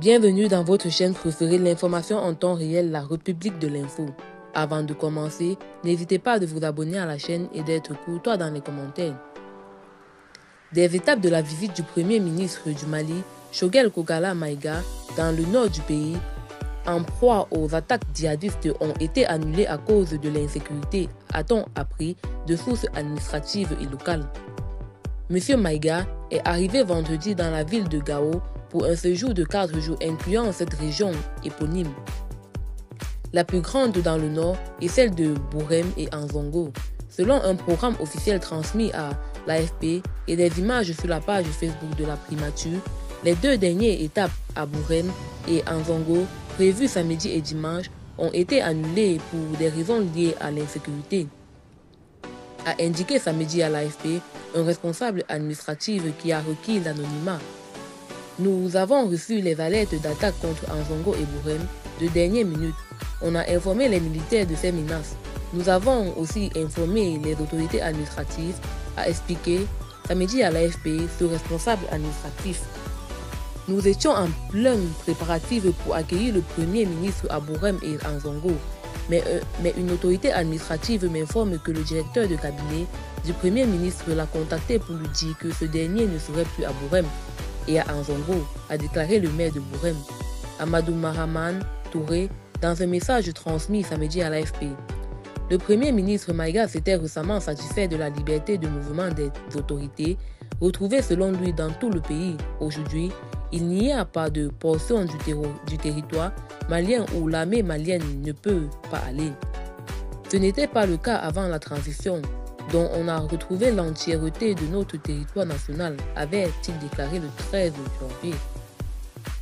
Bienvenue dans votre chaîne préférée, l'information en temps réel, la République de l'info. Avant de commencer, n'hésitez pas à vous abonner à la chaîne et d'être courtois dans les commentaires. Des étapes de la visite du Premier ministre du Mali, Choguel Kogalla Maïga, dans le nord du pays, en proie aux attaques djihadistes, ont été annulées à cause de l'insécurité, a-t-on appris de sources administratives et locales. M. Maïga est arrivé vendredi dans la ville de Gao pour un séjour de 4 jours incluant cette région éponyme. La plus grande dans le nord est celle de Bourem et Anzongo. Selon un programme officiel transmis à l'AFP et des images sur la page Facebook de la primature, les deux dernières étapes à Bourem et Anzongo, prévues samedi et dimanche, ont été annulées pour des raisons liées à l'insécurité, a indiqué samedi à l'AFP un responsable administratif qui a requis l'anonymat. Nous avons reçu les alertes d'attaque contre Anzongo et Bourem de dernière minute. On a informé les militaires de ces menaces. Nous avons aussi informé les autorités administratives, a expliqué samedi à l'AFP ce responsable administratif. Nous étions en plein préparatif pour accueillir le Premier ministre à Bourem et Anzongo. Mais une autorité administrative m'informe que le directeur de cabinet du Premier ministre l'a contacté pour lui dire que ce dernier ne serait plus à Bourem et à Anzongo, a déclaré le maire de Bourem, Amadou Mahaman Touré, dans un message transmis samedi à l'AFP. Le Premier ministre Maïga s'était récemment satisfait de la liberté de mouvement des autorités, retrouvée selon lui dans tout le pays. Aujourd'hui, il n'y a pas de portion du territoire malien où l'armée malienne ne peut pas aller. Ce n'était pas le cas avant la transition, dont on a retrouvé l'entièreté de notre territoire national, avait-il déclaré le 13 janvier.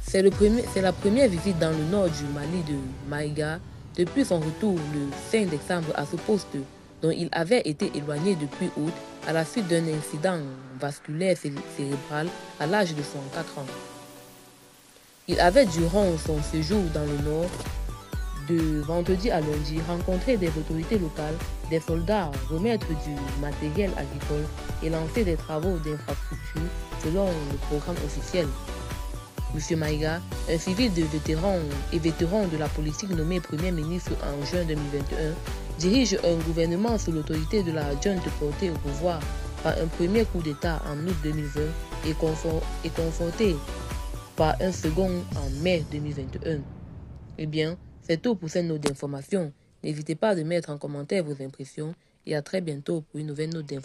C'est la première visite dans le nord du Mali de Maïga depuis son retour le 5 décembre à ce poste, dont il avait été éloigné depuis août à la suite d'un incident vasculaire cérébral à l'âge de 104 ans. Il avait, durant son séjour dans le nord, de vendredi à lundi, rencontré des autorités locales, des soldats, remettre du matériel agricole et lancer des travaux d'infrastructure selon le programme officiel. M. Maïga, un civil de vétéran de la politique nommé Premier ministre en juin 2021, dirige un gouvernement sous l'autorité de la junte portée au pouvoir par un premier coup d'État en août 2020 et conforté par un second en mai 2021. Eh bien, c'est tout pour cette note d'information. N'hésitez pas à mettre en commentaire vos impressions et à très bientôt pour une nouvelle note d'information.